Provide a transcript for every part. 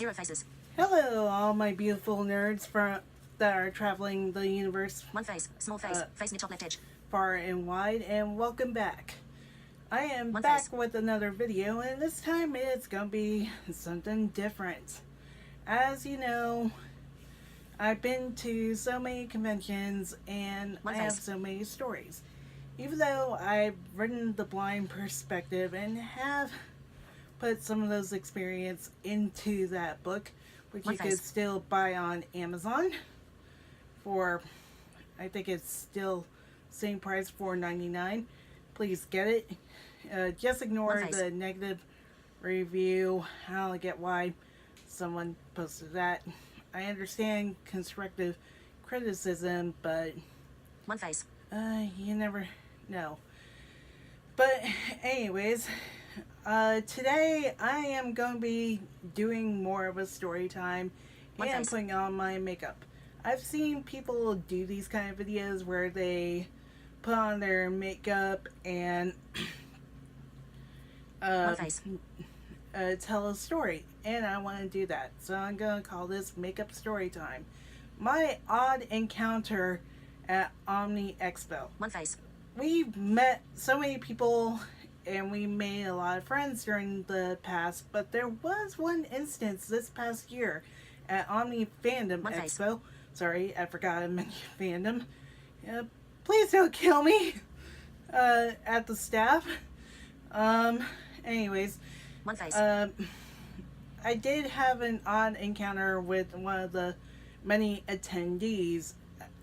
0 faces. Hello, all my beautiful nerds that are traveling the universe. 1 face, small face, face near top left edge. Far and wide, and welcome back. I am One back face. with another video, and this time it's gonna be something different. As you know, I've been to so many conventions, and One I have face. so many stories. Even though I've written the blind perspective and have put some of those experience into that book, which One you face. could still buy on Amazon for, I think it's still same price, $4.99. Please get it. Just ignore One face. the negative review. I don't get why someone posted that. I understand constructive criticism, but 1 face. you never know. But anyways, today I am going to be doing more of a story time One and face. putting on my makeup. I've seen people do these kind of videos where they put on their makeup and One face. tell a story, and I want to do that. So I'm going to call this Makeup Story Time. My odd encounter at Omni Expo. 1 face. We met so many people and we made a lot of friends during the past, but there was one instance this past year at Omni Fandom One face. Expo. Sorry, I forgot I mentioned fandom. Please don't kill me at the staff. Anyways, 1 face. I did have an odd encounter with one of the many attendees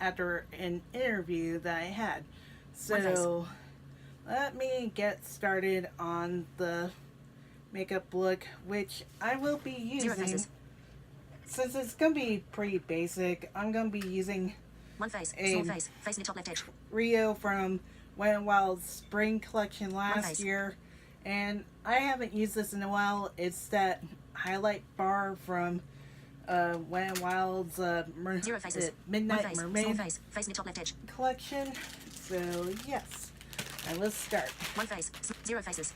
after an interview that I had. So let me get started on the makeup look, which I will be 0 using. faces. Since it's going to be pretty basic, I'm going to be using 1 face, A- small face, face near top left edge. Rio from Wet n Wild's spring collection last face. year, and I haven't used this in a while. It's that highlight bar from Wet n Wild's 0 faces. 1 Midnight face, small Mermaid face, face near top left edge. collection. So yes, and let's start. 1 face, 0 faces.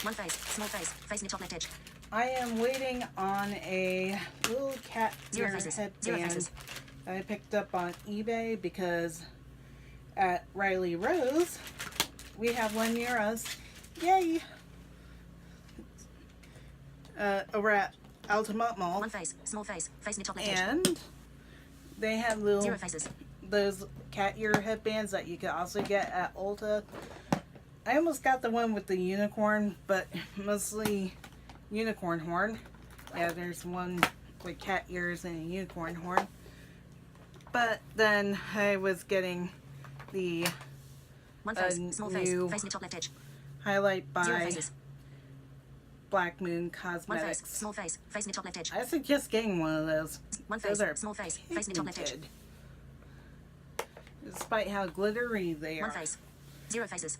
1 face, small face, face near top left edge. I am waiting on a little cat 0 ear faces. 0 headband faces. that I picked up on eBay because at Riley Rose we have one near us. Yay! Over at Altamont Mall, 1 face, small face, face near top left edge. and they have little 0 faces. those cat ear headbands that you can also get at Ulta. I almost got the one with the unicorn, but mostly unicorn horn. Yeah, there's one with cat ears and a unicorn horn. But then I was getting the 1 face, small face, new face near top left edge. highlight 0 by faces. Black Moon 1 face, Cosmetics. small face, face near top left edge. I suggest getting one of those. 1 Those face, are small face, face near top left edge. painted. Despite how glittery they 1 are. face, 0 faces.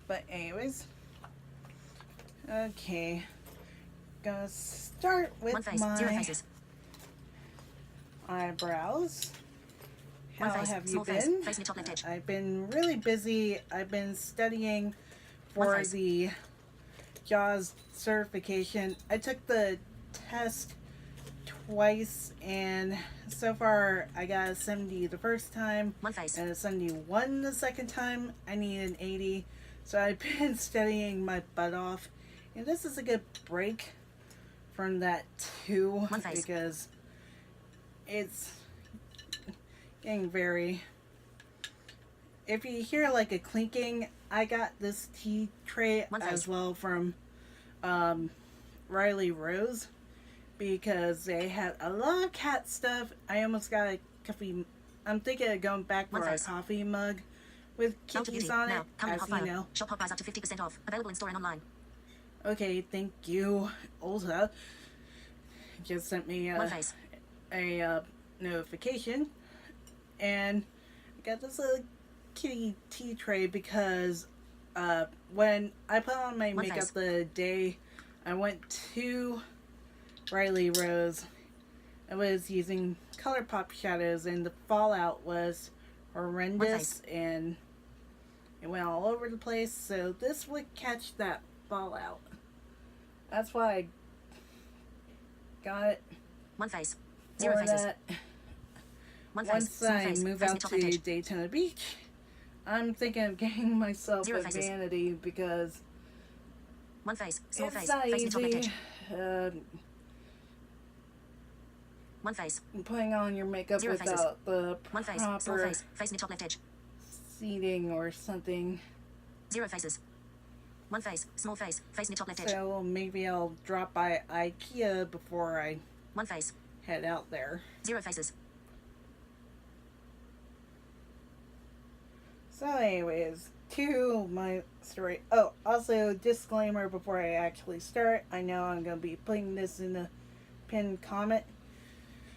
But anyways, okay, gonna start 1 with face, 0 my faces. eyebrows. 1 How face, have you small face, been? face near top left edge. I've been really busy. I've been studying One for face. the JAWS certification. I took the test twice, and so far I got a 70 the first time 1 face, and a 71 the second time. I need an 80. So I've been studying my butt off, and this is a good break from that too, One face. because it's getting very... If you hear like a clinking, I got this tea tray One face. as well from Riley Rose, because they had a lot of cat stuff. I almost got a coffee... I'm thinking of going back for One a face. coffee mug with Ulta kitties Beauty, on it, now, come as hot you fire. know. Shop hot buys up to 50% off. Available in store and online. Okay, thank you, Ulta. Just sent me 1 face, a notification, and I got this little kitty tea tray because when I put on my One makeup face. the day I went to Riley Rose, I was using ColourPop shadows, and the fallout was horrendous, and it went all over the place, so this would catch that fallout. That's why I got it. One face. For 0 faces. that, One face. once Small I face. move Face out me top left to edge. Daytona Beach, I'm thinking of getting myself 0 a faces. vanity because One face. Small it's face. not Face me top left easy edge. One face. putting on your makeup 0 faces. without the One face. Small proper face. Face me top left edge. seating or something. 0 faces. One face. Small face. Face me top left edge. So maybe I'll drop by IKEA before I One face. head out there. 0 faces. So anyways, to my story. Oh, also disclaimer before I actually start. I know I'm going to be putting this in the pinned comment.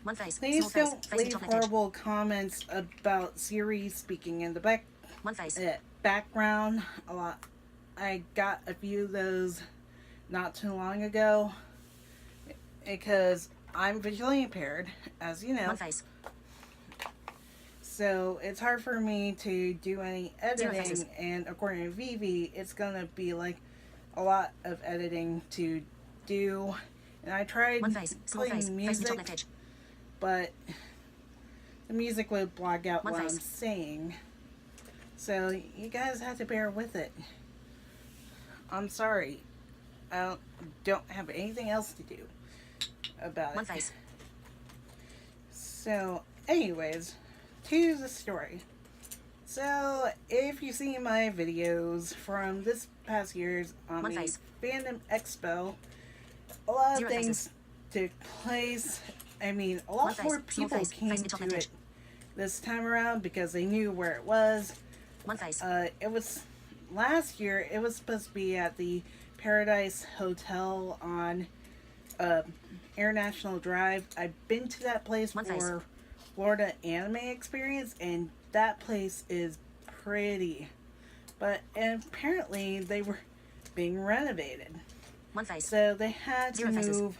One face. Please Small face. don't Face me leave top left edge. horrible comments about Siri speaking in the One face. background a lot. I got a few of those not too long ago because I'm visually impaired, as you know. One face. So it's hard for me to do any 0 faces. editing, and according to Vivi, it's gonna be like a lot of editing to do. And I tried One face. Small face. playing Face me top left music, edge. but the music would block out One what face. I'm saying. So you guys have to bear with it. I'm sorry. I don't have anything else to do about One it. face. So, anyways, to the story. So, if you see my videos from this past year's Omni face. Fandom Expo, a lot of 0 things faces. took place. I mean, a One lot face. more Small people face. came Face me top to left it edge. this time around because they knew where it was. One face. It was last year. It was supposed to be at the Paradise Hotel on Air National Drive. I've been to that place One face. for Florida Anime Experience, and that place is pretty. But apparently they were being renovated, One face. so they had to 0 faces. move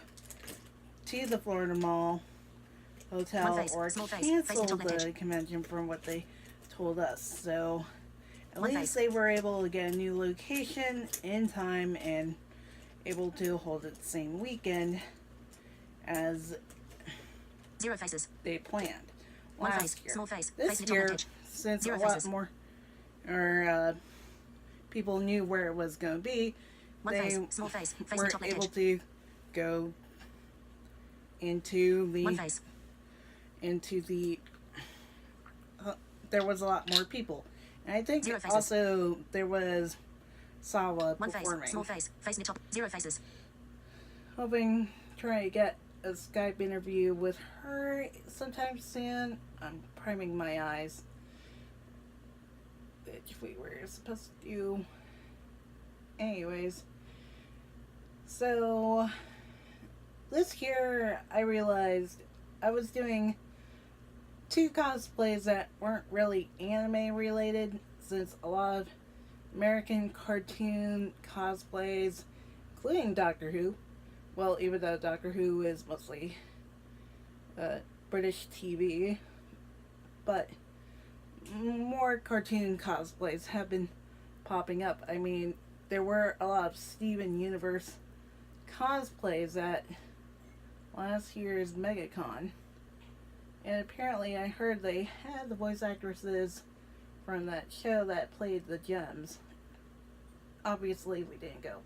to the Florida Mall Hotel One face. or Small face. Face me cancel top left the edge. convention from what they told us. So at One least face. they were able to get a new location in time and able to hold it the same weekend as 0 faces. they planned One last face. year. Small face. This Face me top year, left edge. since 0 a lot faces. more people knew where it was going to be, One they face. Small face. Face were me top left able edge. to go into One the face. there was a lot more people, and I think 0 faces. also there was Sawa One face. performing. Small face. Face me top. 0 faces. Hoping trying to get a Skype interview with her sometime soon. I'm priming my eyes, which we were supposed to do. Anyways, so this year I realized I was doing 2 cosplays that weren't really anime related, since a lot of American cartoon cosplays, including Doctor Who, well, even though Doctor Who is mostly British TV, but more cartoon cosplays have been popping up. I mean, there were a lot of Steven Universe cosplays at last year's MegaCon, and apparently I heard they had the voice actresses from that show that played the Gems. Obviously, we didn't go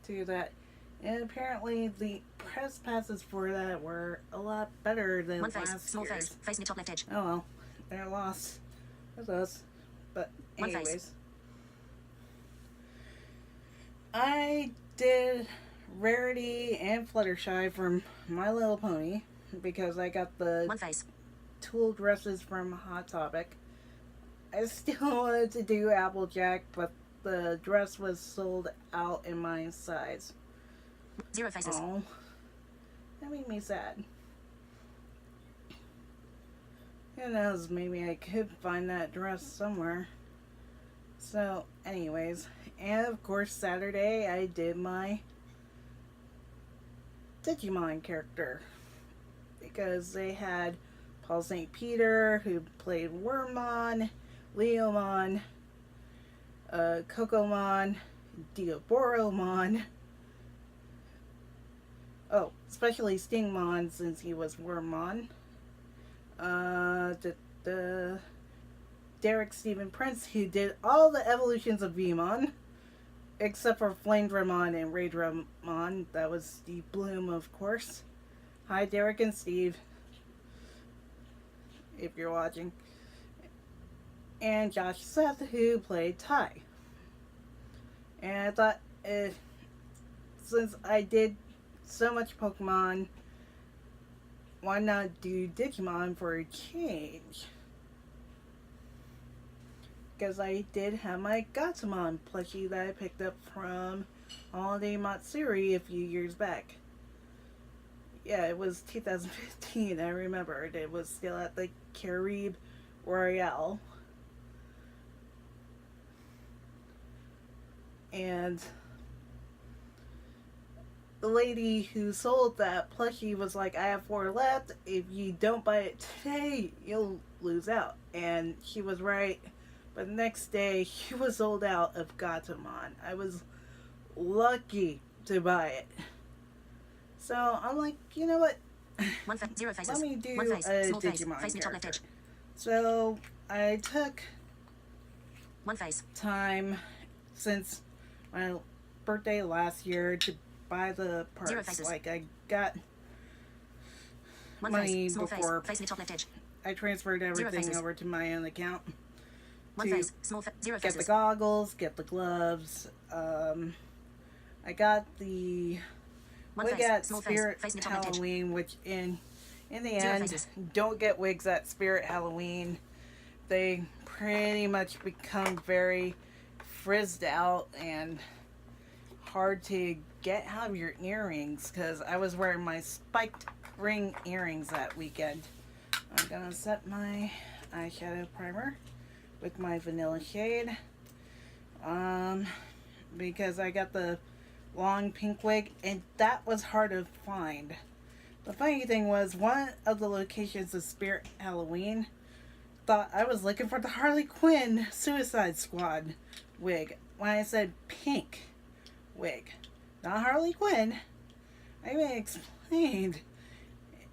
to that, and apparently the press passes for that were a lot better than One face. last Small year's. face. Face me top left edge. Oh well, they're lost with us. But One face. anyways, I did Rarity and Fluttershy from My Little Pony because I got the One face. tulle dresses from Hot Topic. I still wanted to do Applejack, but the dress was sold out in my size. 0 faces. Oh, that made me sad. Who knows, maybe I could find that dress somewhere. So, anyways, and of course Saturday I did my Digimon character, because they had Paul St. Peter, who played Wormmon, Leomon, Cocomon, Diaboromon, Oh, especially Stingmon since he was Wormmon. The Derek Stephen Prince, who did all the evolutions of Vmon, except for Flame Dramon and Ray Dramon. That was Steve Bloom, of course. Hi, Derek and Steve, if you're watching. And Josh Seth, who played Ty. And I thought, since I did so much Pokemon, why not do Digimon for a change? Because I did have my Gatomon plushie that I picked up from Holiday Matsuri a few years back. Yeah, it was 2015, I remembered. It was still at the RWBY Royale. And the lady who sold that plushie was like, I have 4 left. If you don't buy it today, you'll lose out. And she was right. But the next day, she was sold out of Gatomon. I was lucky to buy it. So I'm like, you know what? 0 faces. Let me do 1 face. a Small face. Digimon Face me top left character. edge. So I took 1 face. time since my birthday last year to buy the 0 parts. faces. Like I got 1 money face. Small before face. Face me top left edge. I transferred 0 everything faces. over to my own account. 1 to face. Small 0 get the faces. goggles, get the gloves. I got the 1 wig face. at Small face. Spirit Face me top left edge. Halloween, which in the 0 end, faces. don't get wigs at Spirit Halloween. They pretty much become very frizzed out and hard to get out of your earrings, because I was wearing my spiked ring earrings that weekend. I'm gonna set my eyeshadow primer with my vanilla shade, because I got the long pink wig and that was hard to find. The funny thing was, one of the locations of Spirit Halloween thought I was looking for the Harley Quinn Suicide Squad wig when I said pink wig, not Harley Quinn. I even explained,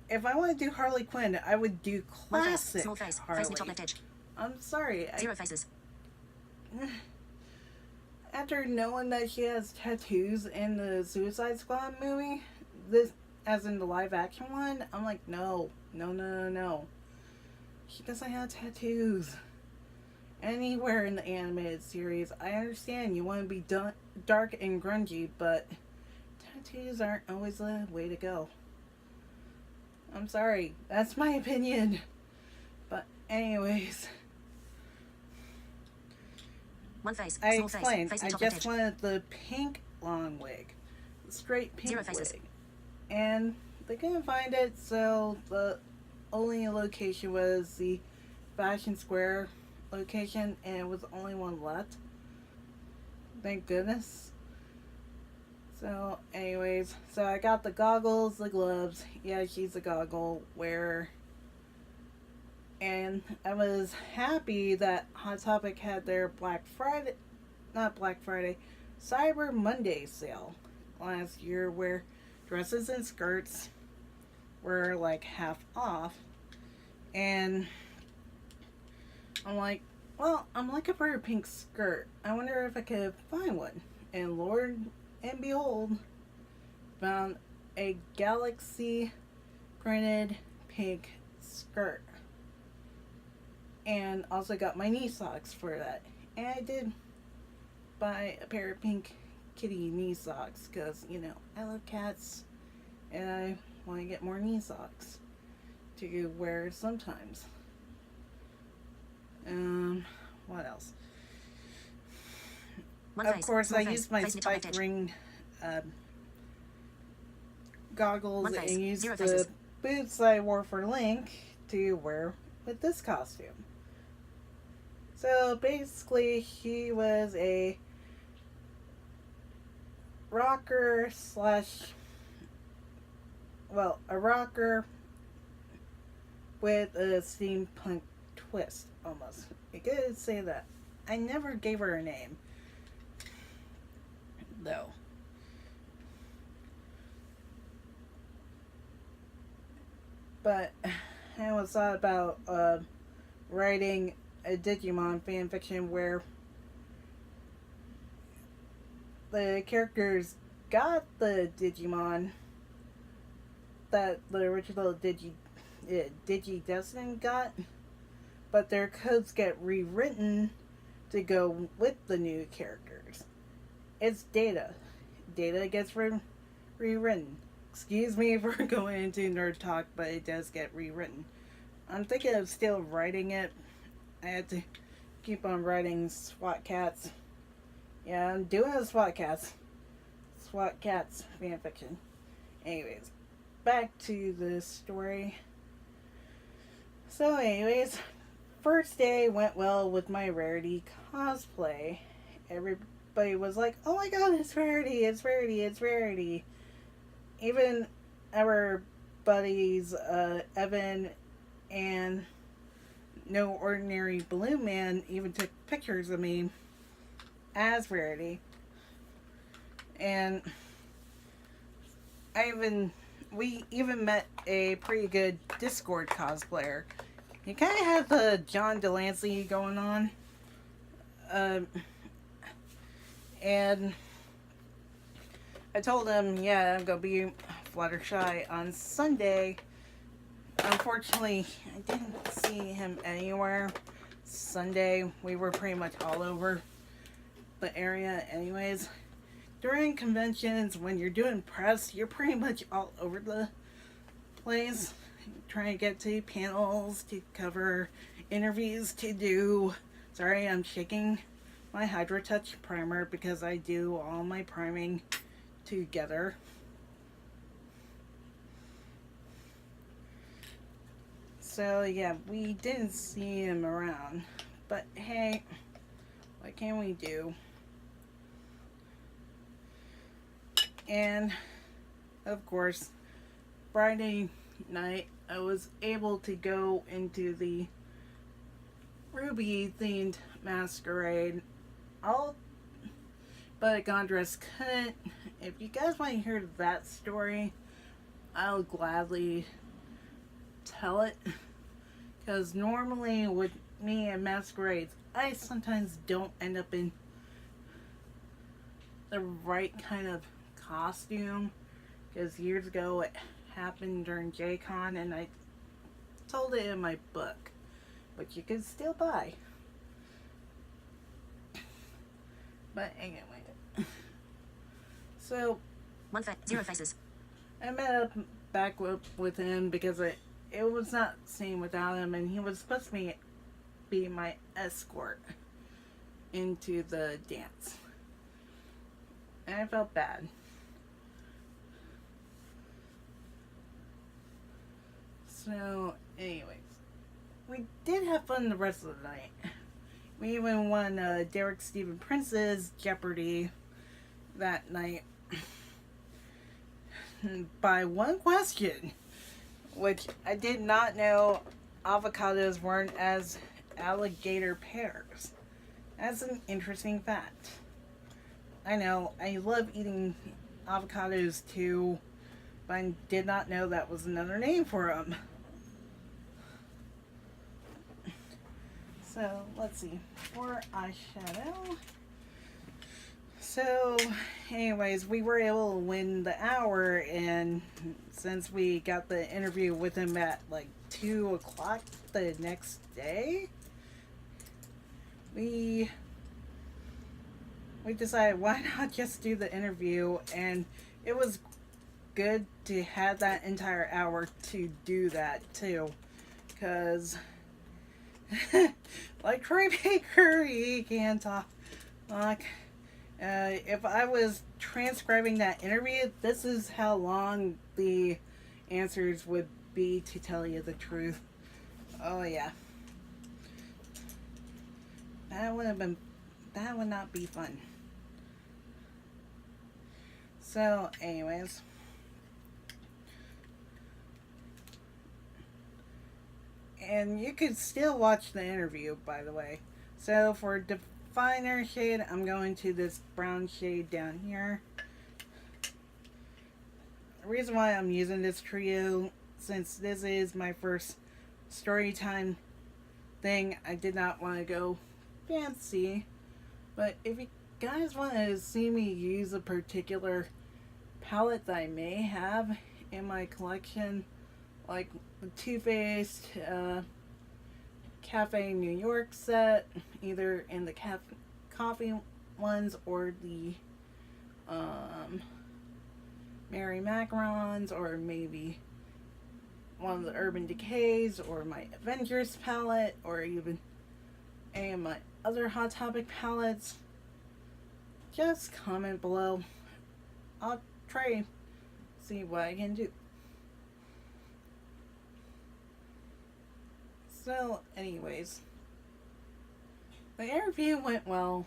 if I want to do Harley Quinn, I would do 1 face. classic Small face. Harley. Face me top left edge. I'm sorry. 0 faces. After knowing that she has tattoos in the Suicide Squad movie, this, as in the live action one, I'm like, no. She doesn't have tattoos anywhere in the animated series. I understand you want to be dark and grungy, but tattoos aren't always the way to go. I'm sorry. That's my opinion. But anyways, 1 face. I Small face. explained, Face I me top left just edge. wanted the pink long wig. The straight pink 0 faces. wig. And they couldn't find it, so the only location was the Fashion Square location, and it was the only one left. Thank goodness. So, anyways, so I got the goggles, the gloves. Yeah, she's a goggle wearer. And I was happy that Hot Topic had their Cyber Monday sale last year, where dresses and skirts were like half off. And I'm like, well, I'm looking for a pink skirt. I wonder if I could find one. And Lord and behold, found a galaxy printed pink skirt. And also got my knee socks for that. And I did buy a pair of pink kitty knee socks because, you know, I love cats and I want to get more knee socks to wear sometimes. What else? 1 Of face. course, Small I face. used my Face me top left spike edge. ring goggles 1 face. and used 0 the faces. boots I wore for Link to wear with this costume. So basically, he was a rocker with a steampunk twist, almost. You could say that. I never gave her a name, though. But I always thought about writing a Digimon fanfiction where the characters got the Digimon that the original Digidestined got, but their codes get rewritten to go with the new characters. It's Data. Data gets rewritten. Excuse me for going into nerd talk, but it does get rewritten. I'm thinking of still writing it. I had to keep on writing SWAT Cats. Yeah, I'm doing a SWAT Cats fanfiction. Anyways, back to the story. So anyways, first day went well with my Rarity cosplay. Everybody was like, oh my god, it's Rarity, it's Rarity, it's Rarity. Even our buddies, Evan and No Ordinary Balloon Man even took pictures of me as Rarity. And we even met a pretty good Discord cosplayer. He kind of had the John Delancey going on. And I told him, yeah, I'm going to be Fluttershy on Sunday. Unfortunately, I didn't see him anywhere Sunday. We were pretty much all over the area anyways. During conventions, when you're doing press, you're pretty much all over the place. Trying to get to panels to cover, interviews to do. Sorry, I'm shaking my Hydro Touch primer because I do all my priming together. So yeah, we didn't see him around. But hey, what can we do? And of course, Friday night I was able to go into the RWBY themed masquerade. But Gondress couldn't. If you guys want to hear that story, I'll gladly tell it. Because normally with me and masquerades, I sometimes don't end up in the right kind of costume. Because years ago it happened during J-Con and I told it in my book. But you can still buy. But anyway. So, 0 faces. I met up back with him because it was not seen without him, and he was supposed to be my escort into the dance. And I felt bad. So, anyways, we did have fun the rest of the night. We even won Derek Stephen Prince's Jeopardy that night by one question, which I did not know avocados weren't as alligator pears. That's an interesting fact. I know, I love eating avocados too, but I did not know that was another name for them. So, let's see, for eyeshadow. So, anyways, we were able to win the hour, and since we got the interview with him at like 2 o'clock the next day, we decided why not just do the interview, and it was good to have that entire hour to do that too, because like Troy Baker, he can talk. If I was transcribing that interview, this is how long the answers would be, to tell you the truth. Oh yeah. That would not be fun. So, anyways. And you could still watch the interview, by the way. So, for definer shade, I'm going to this brown shade down here. The reason why I'm using this trio since this is my first story time thing, I did not want to go fancy. But if you guys want to see me use a particular palette that I may have in my collection, like the Too Faced Cafe New York set, either in the coffee ones or the Mary Macarons, or maybe one of the Urban Decays, or my Avengers palette, or even any of my other Hot Topic palettes, just comment below. I'll try to see what I can do. So, anyways, the interview went well.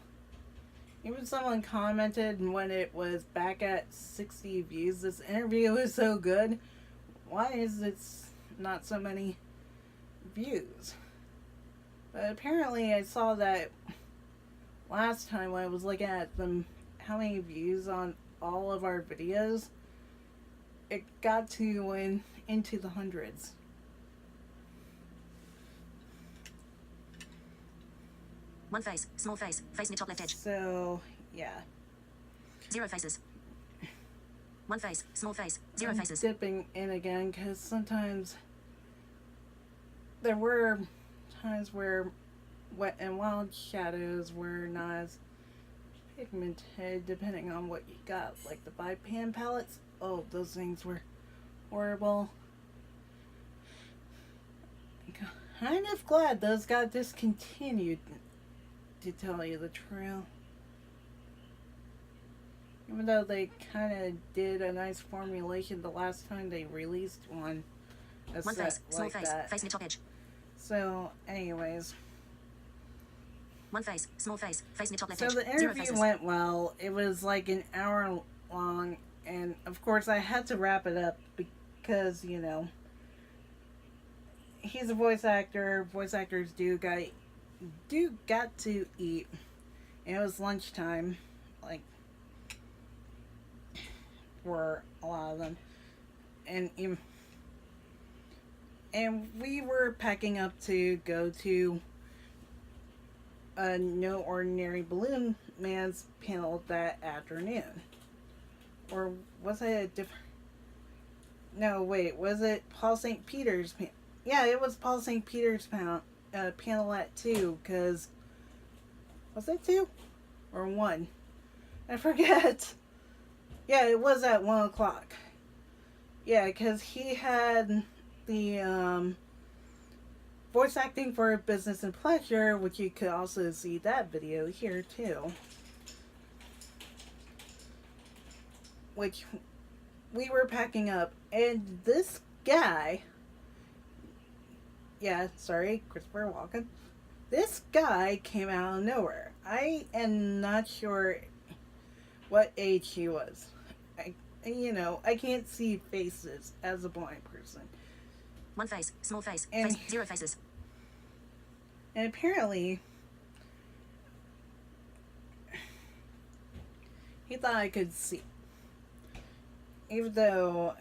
Even someone commented when it was back at 60 views, this interview is so good. Why is it not so many views? But apparently I saw that last time when I was looking at how many views on all of our videos, it got to into the hundreds. One face, small face, face near top left edge. So, yeah. 0 faces. One face, small face, 0 faces. Dipping in again, because sometimes there were times where Wet and Wild shadows were not as pigmented, depending on what you got. Like the 5-pan palettes, oh, those things were horrible. I'm kind of glad those got discontinued, to tell you the truth. Even though they kind of did a nice formulation the last time they released one. One face, small like face, that. face near top edge. So, anyways. One face, small face, face near top left So edge. the 0 interview faces. went well. It was like an hour long, and of course I had to wrap it up because, you know, he's a voice actor. Voice actors do got to eat. And it was lunchtime, like, for a lot of them. And we were packing up to go to a No Ordinary Balloon Man's panel that afternoon. Or was it a different... No, wait, was it Paul St. Peter's panel? Yeah, it was Paul St. Peter's panel at 2, because... Was it 2? Or 1? I forget. Yeah, it was at 1 o'clock. Yeah, because he had the voice acting for Business and Pleasure, which you could also see that video here too. Which we were packing up, and this guy, yeah, sorry, Christopher Walken, this guy came out of nowhere. I am not sure what age he was. I can't see faces as a blind person. One face, small face, And- face, 0 faces. And apparently, he thought I could see. Even though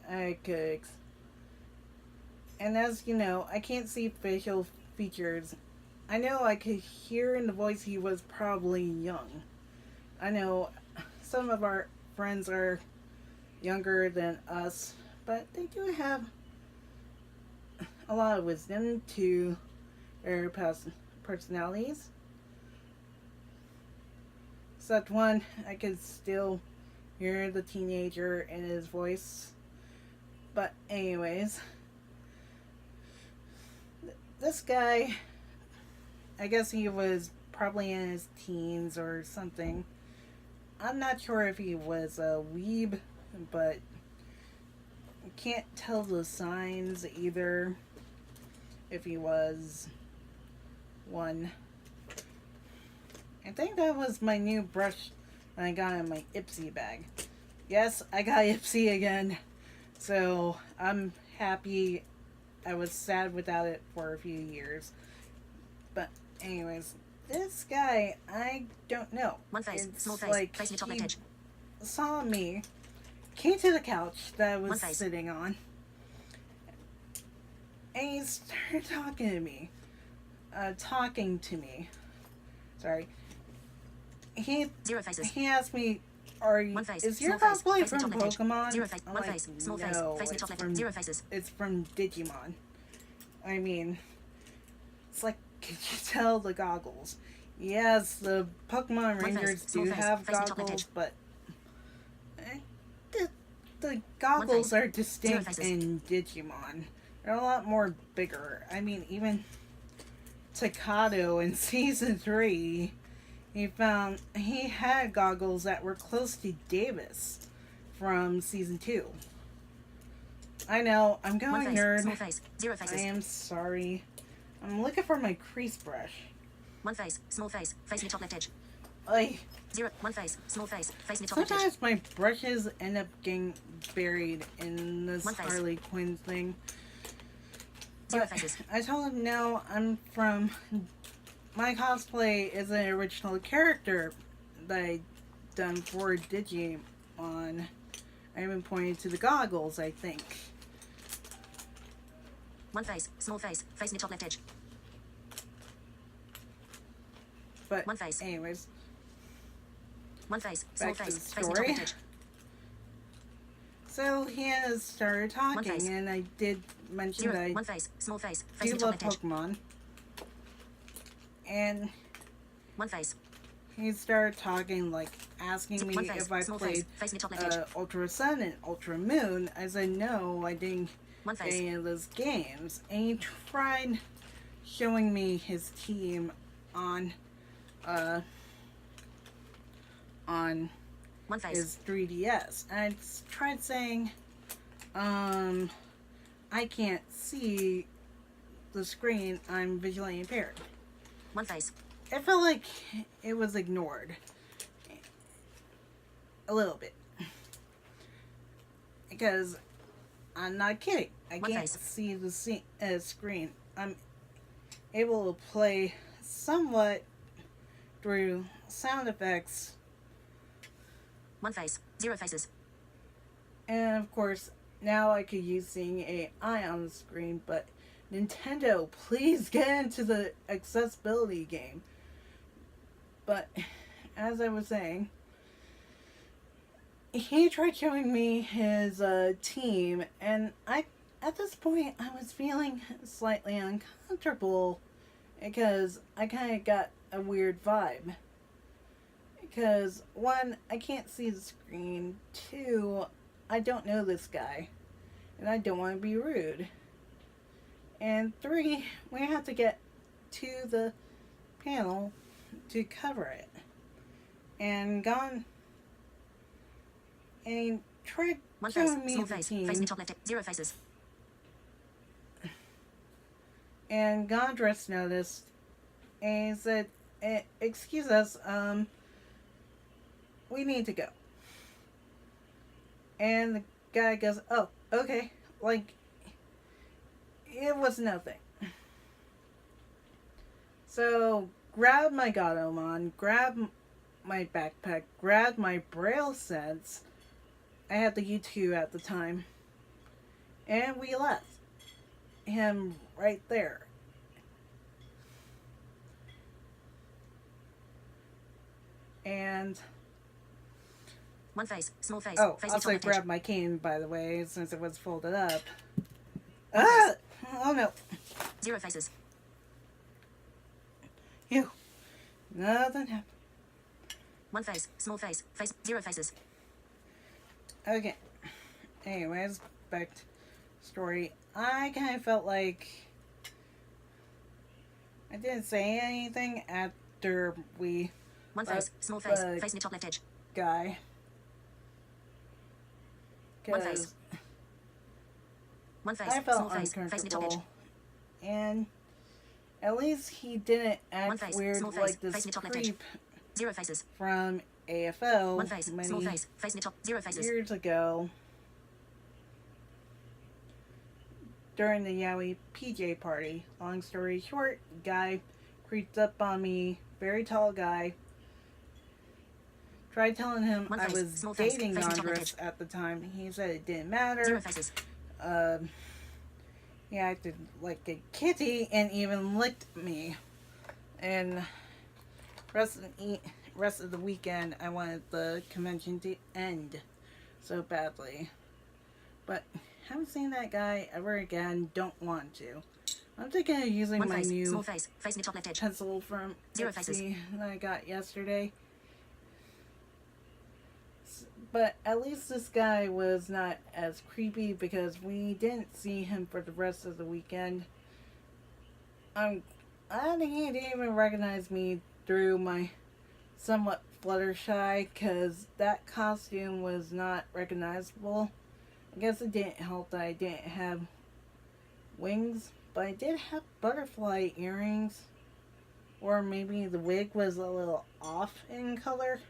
I could. And as you know, I can't see facial features. I know I could hear in the voice he was probably young. I know some of our friends are younger than us, but they do have a lot of wisdom to their personalities. Except one, I could still hear the teenager in his voice. But anyways, this guy, I guess he was probably in his teens or something. I'm not sure if he was a weeb, but you can't tell the signs either if he was one. I think that was my new brush that I got in my Ipsy bag. Yes, I got Ipsy again. So I'm happy. I was sad without it for a few years. But anyways, this guy, I don't know. One face, It's small face, like face near top left he edge. saw me, came to the couch that I One was face. sitting on, And he started talking to me. Sorry. Zero faces. He asked me, is your cosplay from Pokemon? Zero face. One face. Small face. Face me top left. Zero faces. It's from Digimon. I mean, it's like, can you tell the goggles? Yes, the Pokemon Rangers do have goggles, but the goggles are distinct in Digimon. They're a lot more bigger. I mean, even Takato in Season 3, he had goggles that were close to Davis from Season 2. I know, I'm going nerd. Small face. Zero faces. I am sorry. I'm looking for my crease brush. One face. Small face. Face me top left edge. Zero. One face. Small face. Face me top left edge. Sometimes my brushes end up getting buried in this Harley Quinn thing. Zero faces. I told him, no, my cosplay is an original character that I done for Digimon. I even pointed to the goggles, I think. One face. Small face. Face me top left edge. But one face. Anyways. One face. Small Back face. to the Face me top story. left edge. So he has started talking, and I did mention that I one face. Small face. Face do me top love left edge. Pokemon. And one face. he started talking, like asking me face. if I Small played face me top left edge. Ultra Sun and Ultra Moon. I said no, I didn't One play face. any of those games. And he tried showing me his team on One face. his 3DS. And I tried saying, I can't see the screen, I'm visually impaired. One face. It felt like it was ignored. A little bit. Because, I'm not kidding. I One can't face. see the screen. I'm able to play somewhat through sound effects. One face. Zero faces. And of course, now I could use seeing AI on the screen, but Nintendo, please get into the accessibility game. But, as I was saying, he tried showing me his team, and at this point, I was feeling slightly uncomfortable, because I kind of got a weird vibe. Because, one, I can't see the screen. Two, I don't know this guy. And I don't want to be rude. And three, we have to get to the panel to cover it. And gone. And tried One face. showing me Small the face. team. Face me top left edge. Zero faces. And Gondress noticed. And he said, excuse us, we need to go. And the guy goes, oh, okay. Like, it was nothing. So, grab my Gatomon, grab my backpack, grab my Braille sets. I had the U2 at the time. And we left him right there. And one face. Small face. oh, face me top also left edge. grabbed my cane, by the way, since it was folded up. Ah! Oh no. Zero faces. Phew. Nothing happened. One face. Small face. Face. Zero faces. Okay. Anyways, back to story. I kind of felt like I didn't say anything after we One face. Small face. Face me top left edge. guy. One face. 'Cause One face. I felt Small face. Face me top edge. uncomfortable. And at least he didn't One act face. weird Small face. like this Face me top left edge. creep Zero faces. from AFL One face. Small many face. Face me top. Zero faces. years ago during the Yowie PJ party. Long story short, guy creeped up on me, very tall guy. Tried telling him One I face, was small face, dating face me top left Andres edge. at the time. He said it didn't matter. Zero faces. he acted like a kitty and even licked me. And rest of the weekend, I wanted the convention to end so badly. But haven't seen that guy ever again. Don't want to. I'm thinking of using One my face. new Small face. Face near top left edge. pencil from Zero faces. Etsy that I got yesterday. But at least this guy was not as creepy because we didn't see him for the rest of the weekend. I think he didn't even recognize me through my somewhat Fluttershy because that costume was not recognizable. I guess it didn't help that I didn't have wings, but I did have butterfly earrings. Or maybe the wig was a little off in color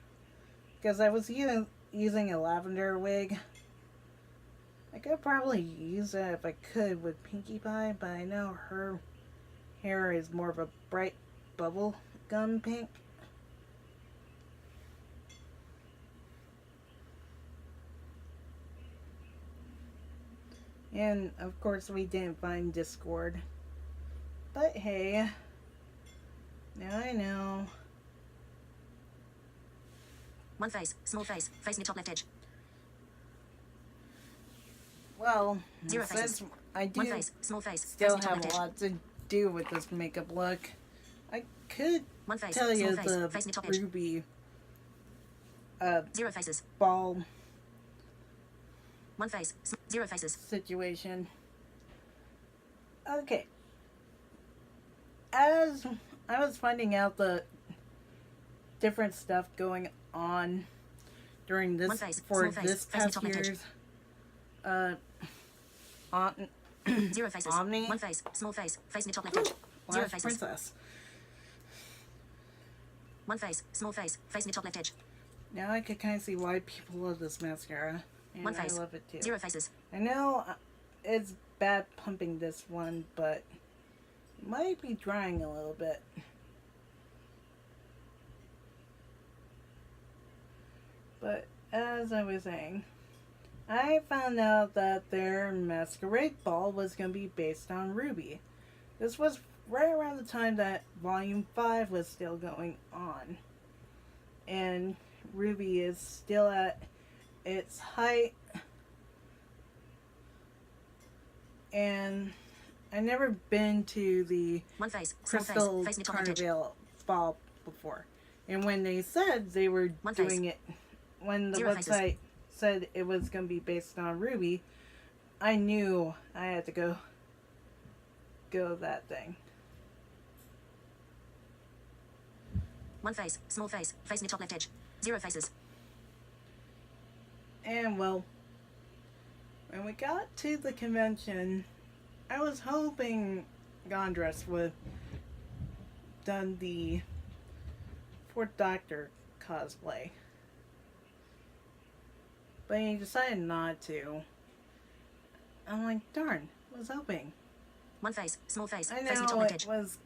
because I was using a lavender wig. I could probably use that if I could with Pinkie Pie, but I know her hair is more of a bright bubble gum pink. And of course we didn't find Discord. But hey, now I know. One face. Small face. Face near top left edge. Well, Zero since faces. I do One face. Small face. still face near top have left a edge. lot to do with this makeup look, I could One face. tell you Small face. the Face near top edge. RWBY Zero faces. ball One face. Zero faces. situation. Okay. As I was finding out the different stuff going on during One this face, for small face, this face near past top left edge. year's Zero faces. Omni One face. Small face. Face near top left edge. Zero Last faces. Princess. One face. Small face. Face near top left edge. Now I can kind of see why people love this mascara, and One I face. love it too. Zero faces. I know it's bad pumping this one, but it might be drying a little bit. But as I was saying, I found out that their Masquerade ball was going to be based on RWBY. This was right around the time that Volume 5 was still going on. And RWBY is still at its height. And I've never been to the One face. Small face. Crystal Face near top left edge. Carnival ball before. And when they said they were One face. doing it, when the Zero website faces. said it was going to be based on RWBY, I knew I had to go that thing. One face. Small face. Face near top left edge. Zero faces. And well, when we got to the convention, I was hoping Gondress would have done the Fourth Doctor cosplay. But he decided not to. I'm like, darn, I was hoping. One face. Small face. I Face near top know left it edge. was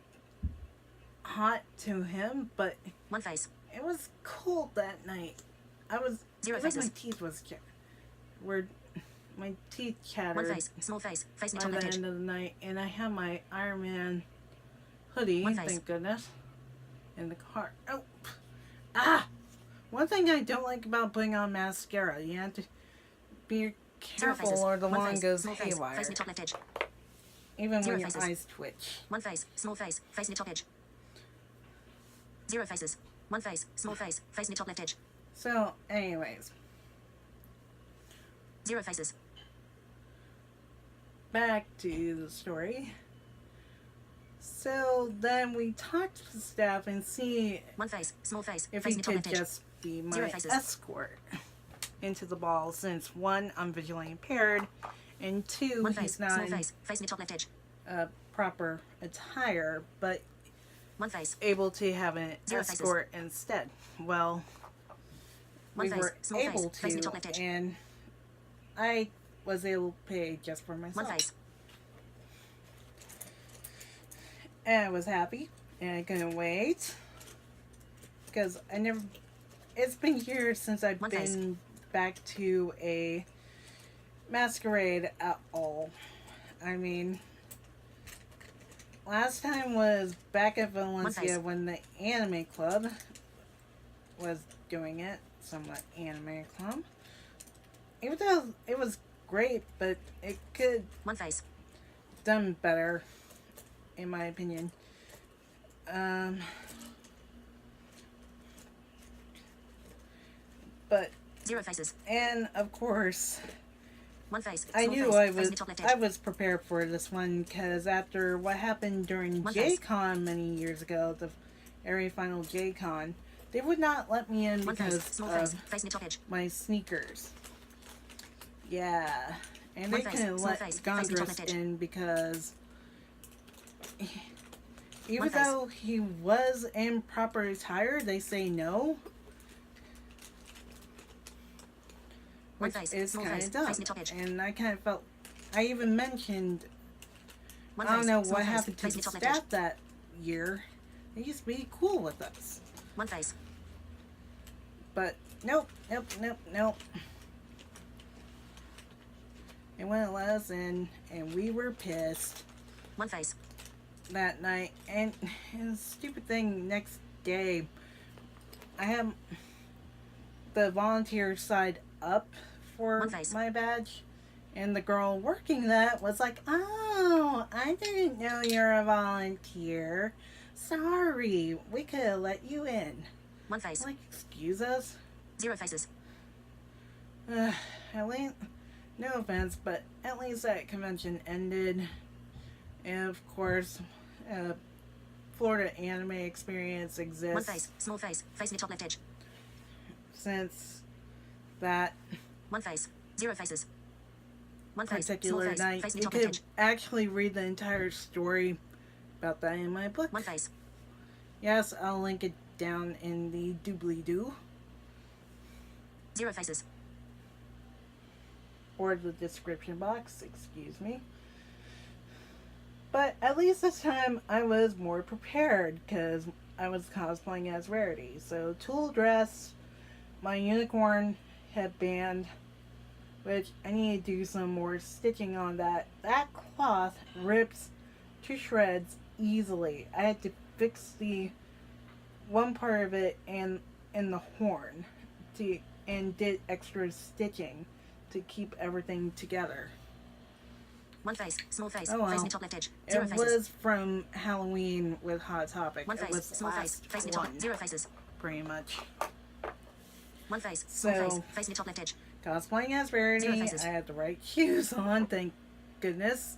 hot to him, but One face. it was cold that night. Zero it was faces. my teeth my teeth One chattered face. Small face. Face near by top the left edge. end of the night, and I had my Iron Man hoodie, One face. thank goodness, in the car. Oh, one thing I don't like about putting on mascara, you have to be Zero careful faces. or the One line face. goes Small face. haywire, Face near top left edge. even Zero when your faces. eyes twitch. One face. Small face. Face near top edge. Zero faces. One face. Small face. Face near top left edge. So, anyways, Zero faces. back to the story. So then we talked to the staff and see One face. Small face. if Face he near top could left edge. just be my Zero faces. escort into the ball, since one, I'm visually impaired, and two, One face. he's not Small in face. Face near top left edge. proper attire, but One face. able to have an Zero faces. escort instead. Well, One we face. were Small face. able Face near to, top left edge. and I was able to pay just for myself. One face. And I was happy, and I couldn't wait, because it's been years since I've One been face. back to a masquerade at all. I mean, last time was back at Valencia face. when the anime club was doing it. Somewhat anime club. Even though it was great, but it could One face. done better, in my opinion. But 0 faces. and of course, One face. I Small knew face. I Face was in the top left I edge. was prepared for this one because after what happened during One face. J-Con many years ago, the very final J-Con, they would not let me in One face. because Small of face. Face in the top edge. my sneakers. Yeah, and One they face. couldn't Small let face. Face in the top Gondress left edge. in because even One face. though he was in proper attire, they say no. One Which face. is Small kind face. of dumb. Face in the top edge. And I kind of felt, I even mentioned, One I don't face. know Small what face. happened to Face the in the top left edge. staff that year. They used to be cool with us. One face. But nope. They wouldn't let us in, and we were pissed One face. that night. And the stupid thing, next day, I had the volunteer side up for One face. my badge, and the girl working that was like, "Oh, I didn't know you're a volunteer. Sorry, we could have let you in." One face. Like, excuse us? 0 faces. At least, no offense, but at least that convention ended. And of course, Florida Anime Experience One exists face. Small face. Face in the top left edge. since that One face. 0 faces. One face. Small particular face. night. Face in You the top left could edge. actually read the entire story about that in my book. One face. Yes, I'll link it down in the doobly-doo 0 faces. or the description box, excuse me. But at least this time I was more prepared because I was cosplaying as Rarity. So tulle dress, my unicorn headband, which I need to do some more stitching on that. That cloth rips to shreds easily. I had to fix the one part of it and the horn and did extra stitching to keep everything together. One face. Small face. Oh, well. Face in the top left edge. 0 It faces. was from Halloween with Hot Topic. One It face. was Small face. last Face in the top. one, 0 faces. pretty much. One face. Small So- face. Face in the top left edge. Cosplaying as 0 Rarity, faces. I had the right shoes on, thank goodness.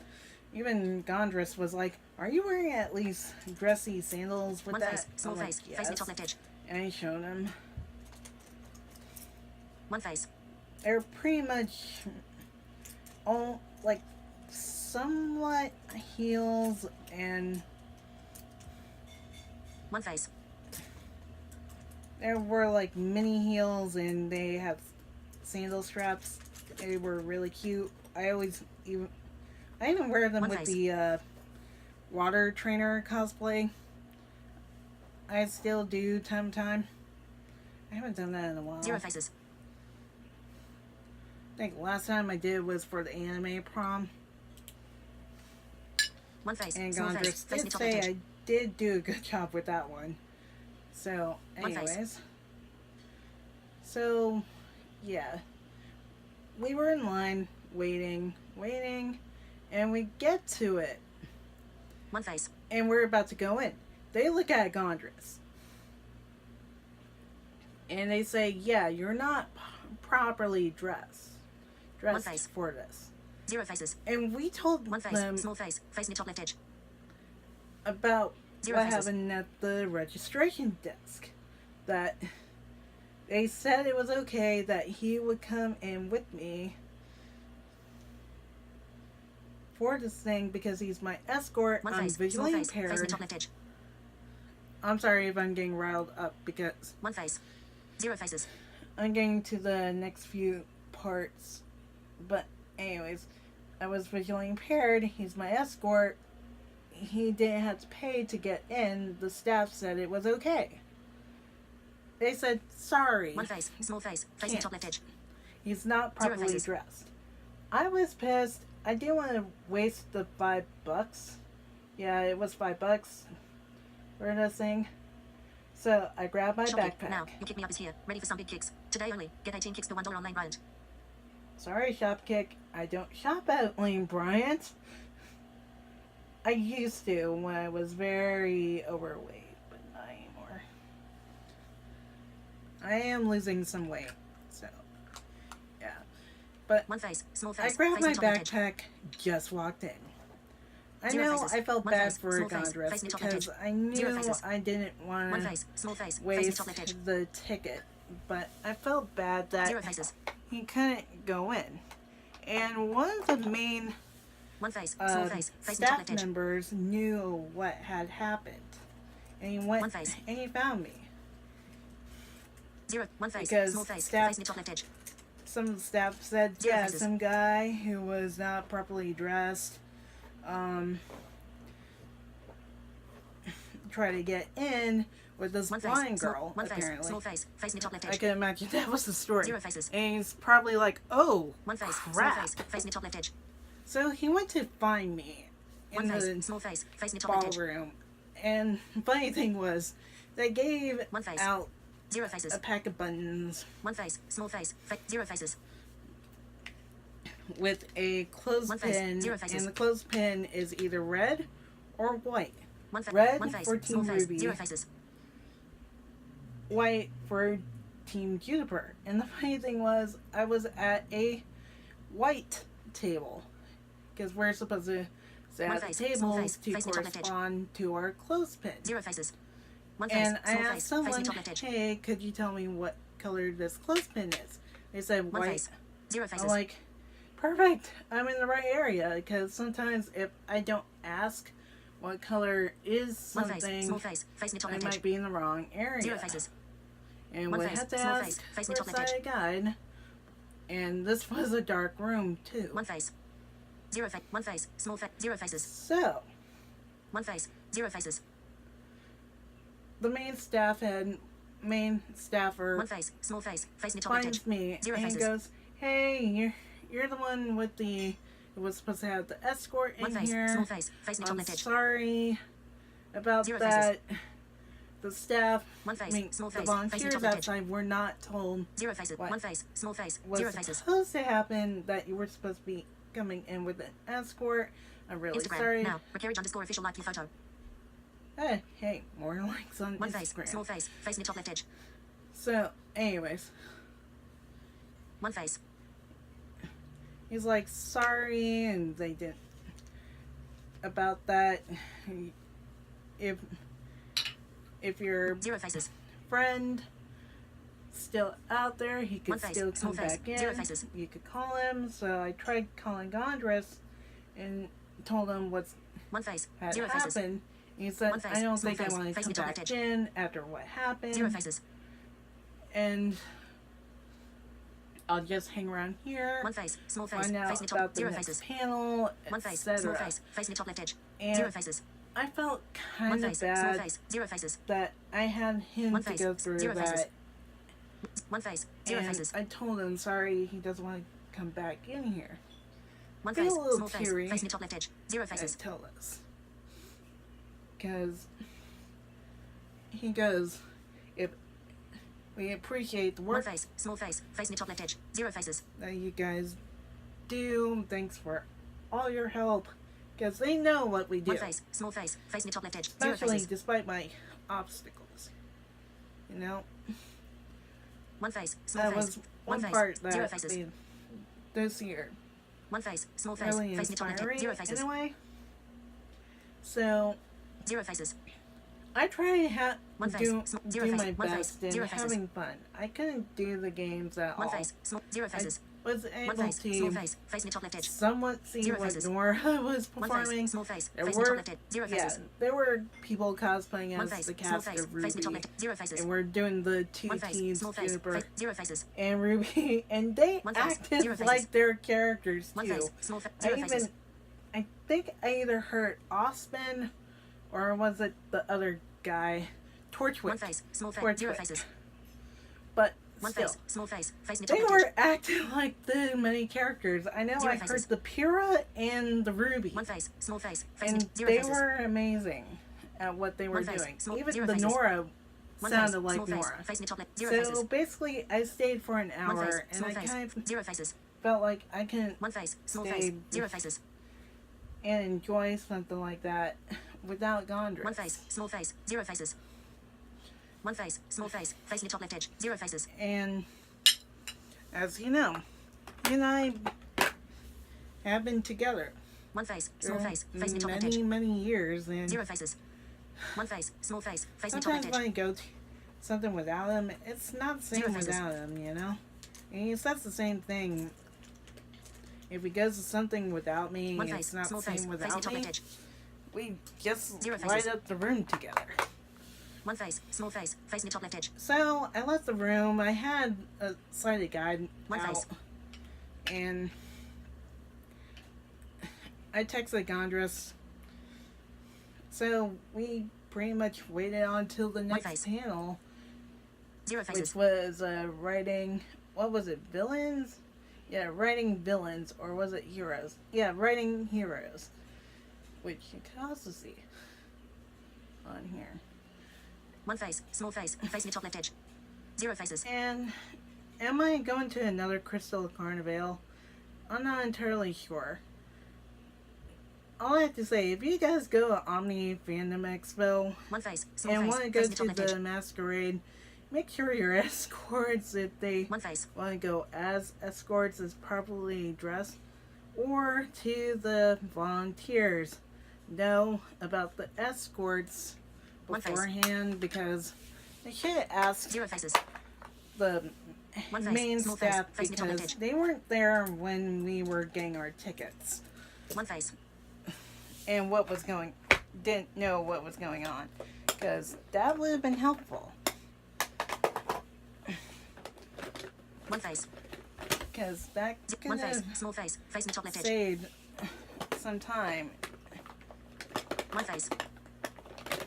Even Gondress was like, "Are you wearing at least dressy sandals with One that?" face. Small I'm like, face. Face in the top "Yes." left edge. And I showed him. One face. They're pretty much all like somewhat heels and One face. there were like mini heels and they have sandal straps. They were really cute. I even wear them One with face. the water trainer cosplay. I still do time to time. I haven't done that in a while. 0 faces. I think last time I did was for the anime prom. One face. And Small face. Gondress Face in the did top left say edge. I did do a good job with that one. So, One face. anyways. So, yeah. We were in line, waiting, and we get to it. One face. And we're about to go in. They look at Gondress. And they say, "Yeah, you're not properly dressed face. for this." 0 faces. And we told One face. them Small face. Face in the top left edge. about 0 what faces. happened at the registration desk. That they said it was okay that he would come in with me for this thing because he's my escort. One I'm face. Small visually face. Face in the impaired. top left edge. I'm sorry if I'm getting riled up because One face. 0 faces. I'm getting to the next few parts. But anyways, I was visually impaired. He's my escort. He didn't have to pay to get in. The staff said it was okay. They said, "Sorry, One face. Small face. Face in the top left edge. he's not 0 properly faces. dressed." I was pissed. I didn't want to waste the $5 Yeah, it was $5 for this thing. So I grabbed my Shop backpack. kick. Now, your kick me up is here. Ready for some big kicks. Today only. Get 18 kicks for $1 on Lane Bryant. Sorry, Shopkick. I don't shop at Lane Bryant. I used to when I was very overweight, but not anymore. I am losing some weight, so yeah. But One face. Small face. I grabbed face my near top left edge. backpack, just walked in. I Zero know faces. I felt One bad face. for Small face. Gondress Face near top left because edge. I Zero knew faces. I didn't One want face. Small face. Face near waste top left edge. the ticket, but I felt bad that Zero faces. he couldn't go in. And one of the main One face. Small face. Face near top staff left edge. members knew what had happened, and he went One face. and he found me. Zero. One face. Because Small face. staff- Face near top left edge. Some of the staff said, Zero yeah, faces. some guy who was not properly dressed, tried to get in with this One face. blind Small, girl, one face. apparently. Small face. Face near top left I edge. can imagine that was the story. Zero faces. And he's probably like, oh, One face. Small crap. face. Face near top left edge. So he went to find me One in face. the Small face. Face near top left edge. ballroom. And the funny thing was, they gave One face. out Zero faces. a pack of buttons One face. Small face. Zero faces. with a clothespin, One face, zero faces. and the clothespin is either red or white. One face. Red One face. for Small Team face. Ruby. Zero faces. White for Team Juniper. And the funny thing was, I was at a white table. Because we're supposed to sit One at the face, small tables face, to face near top left edge. correspond to our clothespin. Zero faces. One face. And I Small asked face. Face someone, near top left edge. hey, could you tell me what color this clothespin is? They said One white. face. Zero faces. I'm like, perfect. I'm in the right area. Because sometimes if I don't ask what color is One face. something, Small face. Face near top I left edge. might be in the wrong area. Zero faces. And One we face, had to small ask face, face for near a top left edge. sighted guide. And this was a dark room too. One face. Zero face. One face. Small face. Zero faces. So One face. Zero faces. the main staffer One face. Small face. Face near top left edge. finds me Zero and faces. goes, "Hey, you're the one with the who was supposed to have the escort in One face. here. Small face. Face near top I'm left edge. sorry about Zero that. The staff, One face. I mean, Small the face. Face near volunteers top left edge. outside were not told Zero faces. What? One face. Small face. was Zero faces. supposed to happen, that you were supposed to be coming in with an escort. I'm really Instagram. sorry. Now. Rakerage_official like your photo. Hey, more likes on One face. Instagram. Small face. Face near top left edge. So, anyways, One face. he's like, sorry, and they didn't. About that, if your Zero faces. friend still out there, he could One face, still small come face, back in. zero faces. You could call him. So I tried calling Gondress and told him what's One face. had Zero faces. happened. He said, One face, I don't small think I face, want to face come near top back left edge. in after what happened. Zero faces. And I'll just hang around here, One face. Small face. find out Face near top. about the Zero next faces. panel, One face. Small etc. face. Face near top left edge. And Zero faces. I felt One kind of face. Small bad face. Zero faces. that I had him One to face, go through zero that. faces. One face. Zero And faces. I told him, sorry, he doesn't want to come back in here. One feel face. a little Small face. teary. Face near top left edge. Zero And faces. tell us. Because he goes, if we appreciate the One work face. Small face. Face near top left edge. Zero faces. that you guys do, thanks for all your help. Because they know what we do. One face. Small face. Face near top left edge. Zero Especially faces. despite my obstacles. You know? One face. Small That face. was One one face. part Zero that faces. made this year One face. Small face. really Face near top left edge. inspiring Zero faces. in a way. So Zero faces. I try to One face. do Zero my faces. One face. best in Zero faces. having fun. I couldn't do the games at One all. face. Small. Zero faces. Was One able face. Small to face. Face near top left edge. somewhat see Zero what faces. Nora was One performing. face. Small face. There Face near top were, left edge. Zero yeah, faces. there were people cosplaying One as face. the Small cast face. of Face near top Ruby, left edge. Zero faces. and we're doing the two One face. teams, Small face. Juniper Face. Zero faces. and Ruby, and they One face. acted Zero faces. like their characters One too. face. Small face. Zero faces. I think I either heard Osman, or was it the other guy, Torchwick? One face. Small face. Torchwick. Zero faces. But One still. face, small face, face in the top They left were edge. acting like the many characters. I know Zero I heard faces. the Pyrrha and the Ruby. One face, small face, face in And the zero they faces. were amazing at what they were One face, doing. small- Even zero the faces. Nora One sounded face, like small face, Nora. face in the top left. Zero So faces. basically, I stayed for an One face, hour, and small I face, kind of zero faces. felt like I couldn't One face, small stay face, zero faces. and enjoy something like that without Gondress. One face, small face, zero faces. One face, small face, face in the top left edge. Zero faces. And as you know, you and I have been together One face, small for face, face in the top left edge. many years, and Zero faces. One face, small face, face in the top sometimes left edge. when I go to something without him, it's not the same Zero faces. without him, you know? And he says the same thing. If he goes to something without me, One it's face, not small the face, same face in the without top me. left edge. We just Zero light faces. up the room together. One face, small face, face in the top left edge. So I left the room. I had a sighted guide One out, face. and I texted Gondress. So we pretty much waited on till the next face. panel, Zero faces. which was writing. What was it? Villains? Yeah, writing villains, or was it heroes? Yeah, writing heroes, which you can also see on here. One face, small face, face in the top left edge. Zero faces. And am I going to another Crystal Carnival? I'm not entirely sure. All I have to say, if you guys go to Omni Fandom Expo One face, small and face, want to go face in the top to left edge. the Masquerade, make sure your escorts, if they One face. want to go as escorts, is properly dressed, or to the volunteers. Know about the escorts One face. beforehand, because they should ask Zero faces. the One face, main small face, staff face in the top left because edge. they weren't there when we were getting our tickets One face. and didn't know what was going on, because that would have been helpful, One face. because that One could face, have small face, face in the top left edge. saved some time One face.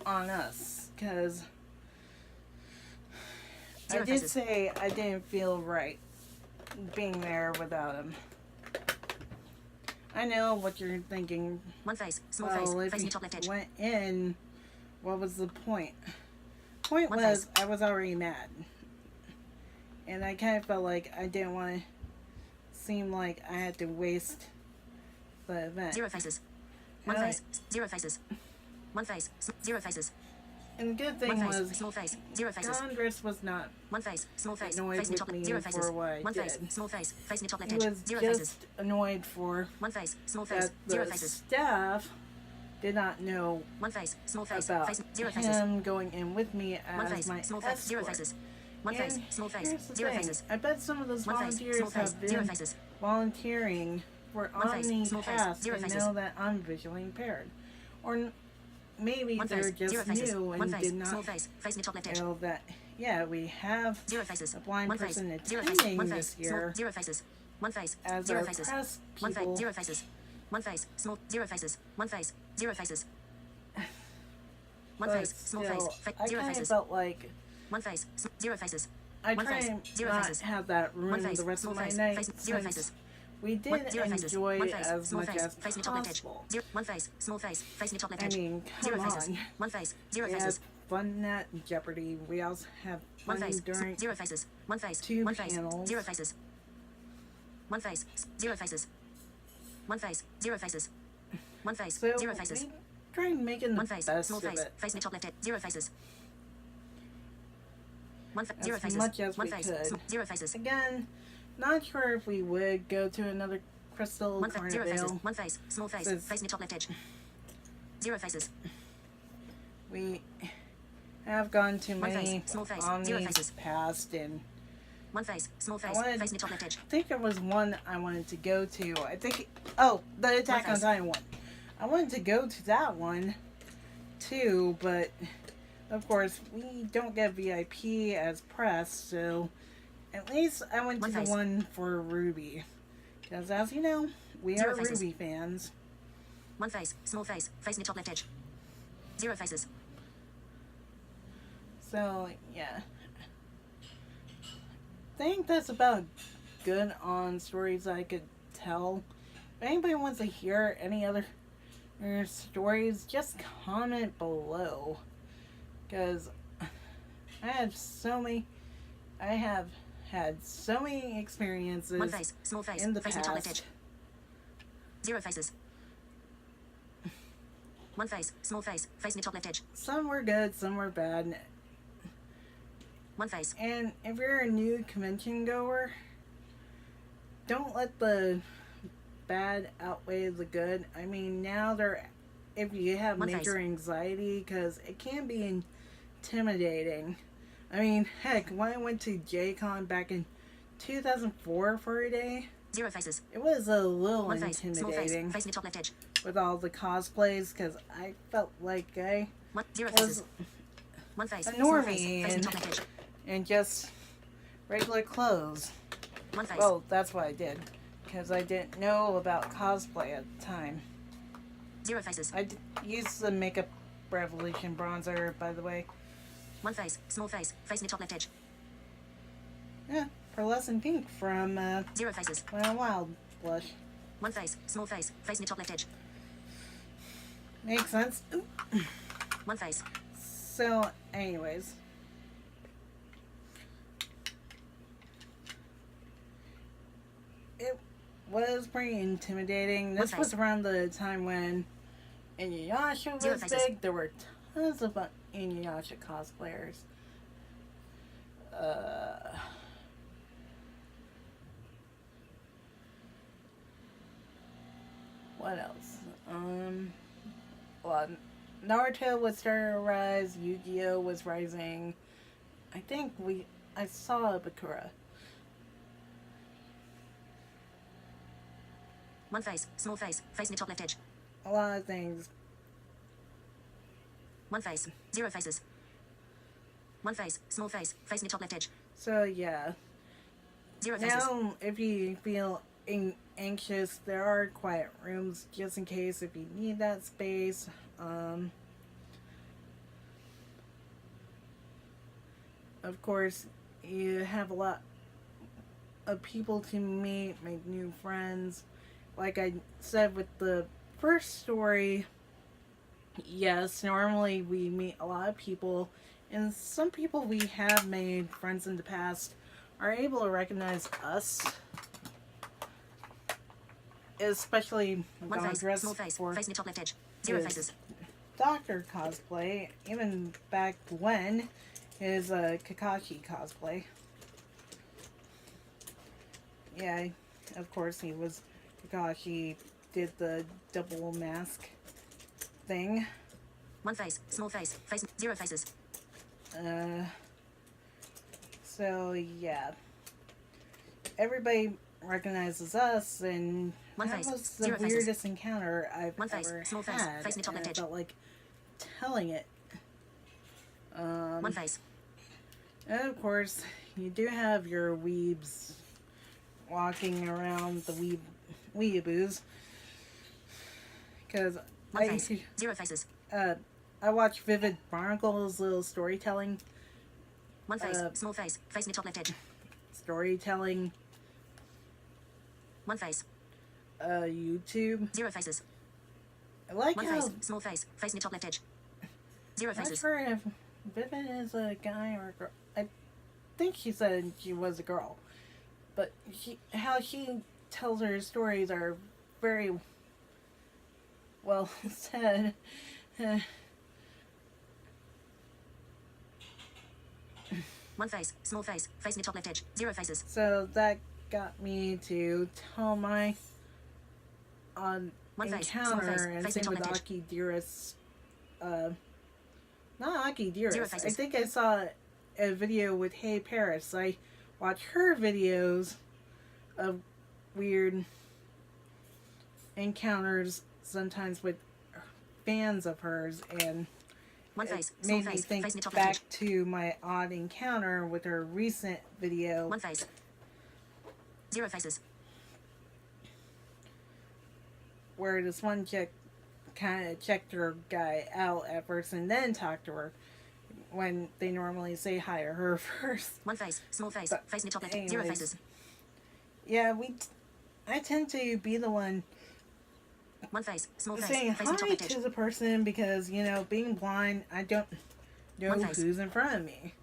on us, because I Zero did faces. say I didn't feel right being there without him. I know what you're thinking. One face, small Well, face, if face in you the top left edge. went in, what was the point? Point One was, face. I was already mad. And I kind of felt like I didn't want to seem like I had to waste the event. Zero faces. One And I- face. Zero faces. One face. Zero faces. And the good One thing face. was, Small face. Zero faces. Gondress was not. One face. Small face. Annoyed Face in the with top me left. Zero faces. for what I One face. did. Small face. Face in the top left He edge. was Zero just faces. annoyed for One face. Small face. that Zero the faces. staff did not know One face. Small face. about Face. Zero faces. him going in with me One as face. my Small face. Zero escort. faces. One face. And Small face. here's the Zero thing. faces. I bet some of those One face. volunteers Small face. have Zero been faces. volunteering for One face. Omni Small face. Pass Zero and faces. know that I'm visually impaired. Or maybe One they're face. just Zero faces. new One and face. did not Small face. Face in the top left edge. know that, yeah, we have Zero faces. a blind One face. person Zero faces. attending One this face. Small. year Zero faces. One face. as Zero our faces. press One face. people. Zero faces. One face. Small. Zero faces. One face. Zero faces. One But face. Small face. still, I Zero kind of faces. felt like One face. Zero faces. I One try face. and Zero not faces. have that One ruin face. the rest Small of my face. night, Face. Zero since faces. we did Zero faces. enjoy One face. as Small much face. as Face in the top left edge. possible. One face. Small face. Face in the top left I edge. mean, Zero come faces. on. One face. Zero We had faces. fun at Jeopardy. We also have One fun face. during Zero faces. One face. two One face. panels. Zero faces. One face. Zero faces. One face. Zero faces. One face. So Zero faces. we tried making the One face. best Small of face. it Face in the top left edge. Zero faces. One face. Zero as faces. much as One we face. could. Zero faces. Again, not sure if we would go to another Crystal One face. Zero faces. Carnival. One face. Small face. Says- Face in the top left edge. Zero faces. We have gone to One face, many small face, zero Omnis faces. past, and One face. Small I face. wanted, Face in the top left edge. I think there was one I wanted to go to. I think, oh, the Attack on face. Titan one. I wanted to go to that one too, but of course we don't get VIP as press, so at least I went One to the face. one for RWBY, because as you know, we Zero are faces. RWBY fans. One face. Small face. Face in the top left edge. Zero faces. So yeah, think that's about good on stories I could tell. If anybody wants to hear any other stories, just comment below. Because I have had so many experiences One face, small face, in the face in the top left past. edge. 0 faces. One face, small face, face in the top left edge. Some were good, some were bad. One face. And if you're a new convention goer, don't let the bad outweigh the good. I mean, now if you have One major face. anxiety, because it can be intimidating. I mean, heck, when I went to JCon back in 2004 for a day, 0 faces. it was a little One face, small face, intimidating face in the top left edge. with all the cosplays, because I felt like I 0 was faces. One face, a small face, normie face in the top left edge. in just regular clothes. One face. Well, that's what I did, because I didn't know about cosplay at the time. 0 faces. I used the Makeup Revolution bronzer, by the way. One face, small face, face in the top left edge. Yeah, pearlescent pink from 0 faces. Wild Blush. One face, small face, face in the top left edge. Makes sense. Ooh. One face. So, anyways. It was pretty intimidating. This was around the time when Inuyasha 0 was faces. big. There were tons of Inuyasha cosplayers. What else? Well, Naruto was starting to rise. Yu-Gi-Oh was rising. I saw Bakura. One face, small face, face in the top left edge. A lot of things. One face, 0 faces. One face, small face, face in the top left edge. So yeah. 0 faces. Now, if you feel anxious, there are quiet rooms just in case if you need that space. Of course, you have a lot of people to meet, make new friends. Like I said with the first story, yes, normally we meet a lot of people, and some people we have made friends in the past are able to recognize us. Especially One when I face, dress small face, for face in the top left edge. 0 his faces. Doctor cosplay, even back when his Kakashi cosplay. Yeah, of course he was Kakashi, did the double mask thing. One face, small face, face 0 faces. So yeah. Everybody recognizes us, and One that face, was the 0 faces. weirdest encounter I've One face, ever small face, had, face in the top and left I edge. felt like telling it. One face. And of course, you do have your weebs walking around the weeaboos. Because One face, 0 faces. I watched Vivid Barnacle's little storytelling. One face, small face, face in the top left edge. Storytelling One face, YouTube. 0 faces. I like One how face, small face, face in the top left edge. 0 I'm not faces. sure if Vivid is a guy or a girl. I think she said she was a girl. But how she tells her stories are very well said. One face, small face, face in the top left edge. 0 faces. So that got me to tell my One face, small encounter, face, and face in same the top with left edge. Aki Dearest. Not Aki 0 Dearest. faces. I think I saw a video with Hey Paris. I watch her videos of weird encounters, sometimes with fans of hers, and One face, it small made me face, think face in the top left back edge. to my odd encounter with her recent video. One face. 0 faces. Where this one chick kind of checked her guy out at first and then talked to her. when they normally say hi or her first. One face. Small face. But Face near top left. Zero anyways. faces. Yeah, I tend to be the one One face. Small face. saying Face near top hi left to edge. the person because, you know, being blind, I don't know One face. who's in front of me.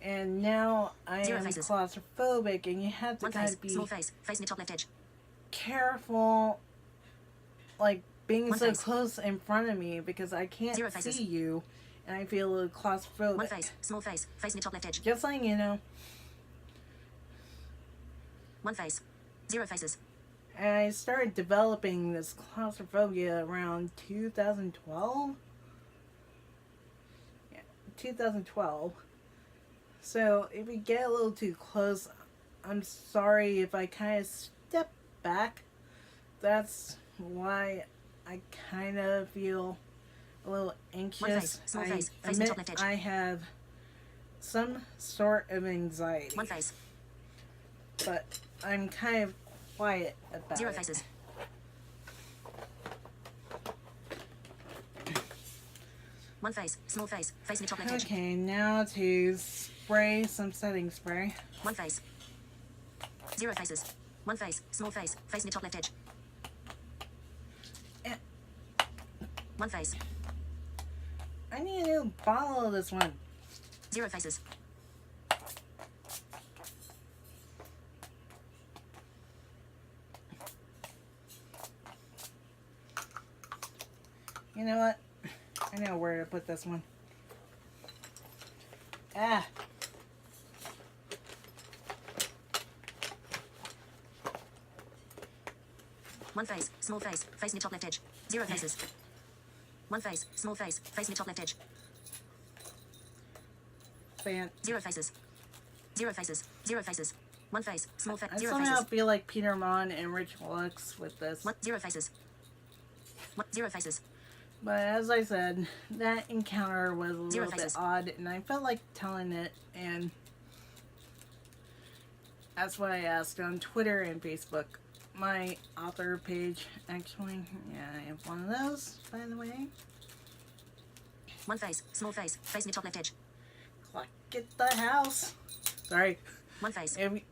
And now I Zero am faces. claustrophobic, and you have to One kind face. of be Small face. Face near top left edge. careful, like being One so face. close in front of me because I can't Zero faces. see you, and I feel a little claustrophobic. One face. Small face. Face near top left edge. Just letting you know. One face. Zero faces. And I started developing this claustrophobia around 2012. Yeah, 2012. So if you get a little too close, I'm sorry if I kind of step back. That's why I kind of feel a little anxious. One face. Small I face. Face near admit top left edge. I have some sort of anxiety. One face. But I'm kind of quiet about Zero it. faces. One face. Small face. Face near top left edge. Okay, now to spray some setting spray. One face. Zero faces. One face. Small face. Face near top left edge. Eh. One face. I need a new bottle of this one. Zero faces. You know what? I know where to put this one. Ah. One face. Small face. Face near top left edge. Zero faces. One face. Small face. Face near top left edge. Fan. Zero faces. Zero faces. Zero faces. One face. Small face. I Zero somehow faces. feel like Peter Mon and Rich Lux with this. One. Zero faces. One. Zero faces. But as I said, that encounter was a Zero little bit faces. odd, and I felt like telling it, and that's why I asked on Twitter and Facebook. My author page, actually, yeah, I have one of those, by the way. One face. Small face. Face near top left edge. Clock at the house. Sorry. One face. Every,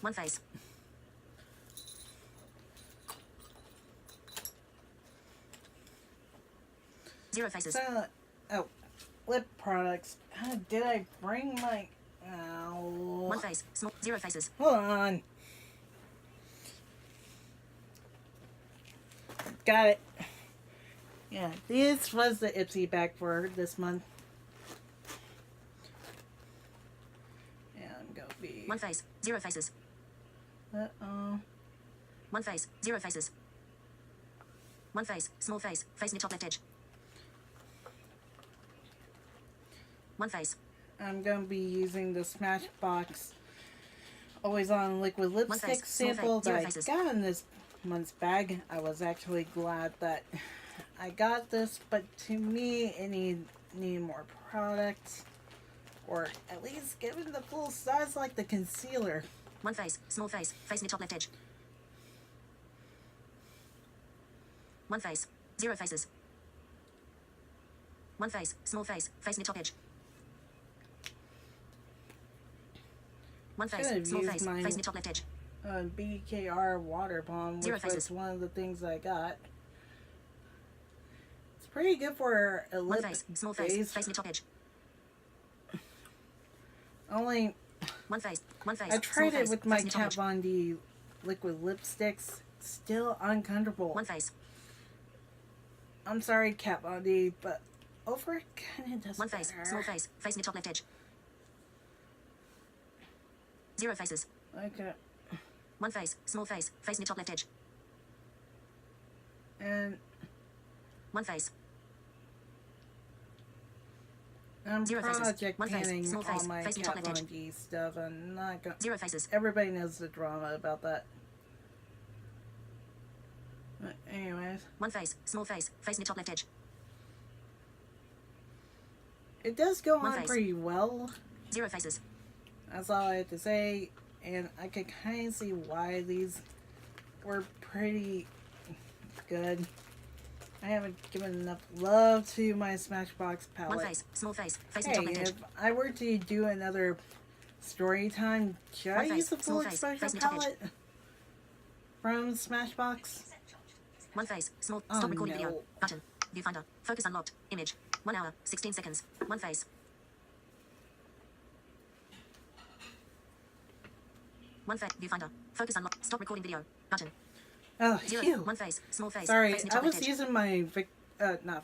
One face. Zero faces. so, oh, lip products. Did I bring my... Oh. One face. Small. Zero faces. Hold on. Got it. Yeah, this was the Ipsy bag for this month. Yeah, I'm gonna be... One face. Zero faces. Uh-oh. One face. Zero faces. One face. Small face. Face near top left edge. One face. I'm gonna be using the Smashbox Always On Liquid Lipstick face, small sample face, zero that I faces. got in this month's bag. I was actually glad that I got this, but to me, it need more product. Or at least give it the full size like the concealer. One face. Small face. Face near top left edge. One face. Zero faces. One face. Small face. Face near top edge. One face. Should've Small used face. mine. Face near top left edge. BKR water bomb, Zero which was faces. one of the things I got. It's pretty good for a One lip face. Small face. base. Face near top edge. Only One face. One face. I tried small it face, with my face near top Kat edge. Von D liquid lipsticks. Still uncomfortable. One face. I'm sorry, Kat Von D, but over it kind of does One face. better. Small face. Face near top left edge. Zero faces. Okay, One face. Small face. Face near top left edge. and One face. I'm Zero faces. project One face. panning Small face. all my Face near top Kat left Von edge. D stuff. I'm not gonna. Zero faces. Everybody knows the drama about that. But anyways, One face. Small face. Face near top left edge. it does go One on face. pretty well. Zero faces. That's all I have to say. And I could kind of see why these were pretty good. I haven't given enough love to my Smashbox palette. One face, small face, face in Hey, the top left if edge. I were to do another story time, should I One face, use the full small face, exposure face in the top edge. palette from Smashbox? One face, small, Oh, stop recording no. video, button, viewfinder, focus unlocked, image, 1 hour, 16 seconds, one face. One face, viewfinder, focus unlocked, stop recording video, button, Oh, 0, phew. one face, small face, Sorry, face in the I top was left edge. using my 0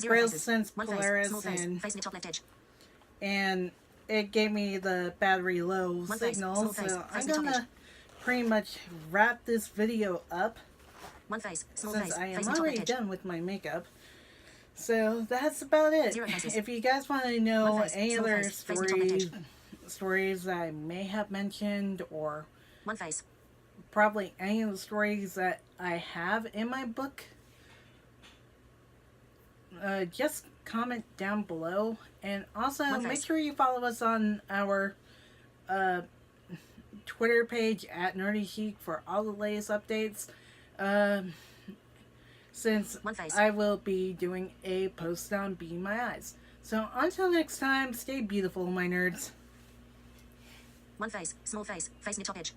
Braille faces, Sense one face, Polaris small face, and face in the top left edge. it gave me the battery low One face, signal, small face, so face I'm in the top edge. gonna pretty much wrap this video up One face, small since face, I am face in the top already left edge. done with my makeup. So that's about it. 0 faces. If you guys want to know One face, any small other face, face in the top left stories that I may have mentioned, or One face, probably any of the stories that I have in my book, just comment down below. And also One make face. sure you follow us on our Twitter page at Nerdy Chic for all the latest updates. Since One face. I will be doing a post on Be My Eyes. So until next time, stay beautiful, my nerds. one face, small face, face in the top edge.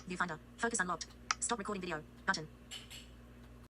Viewfinder, focus unlocked, stop recording video, button.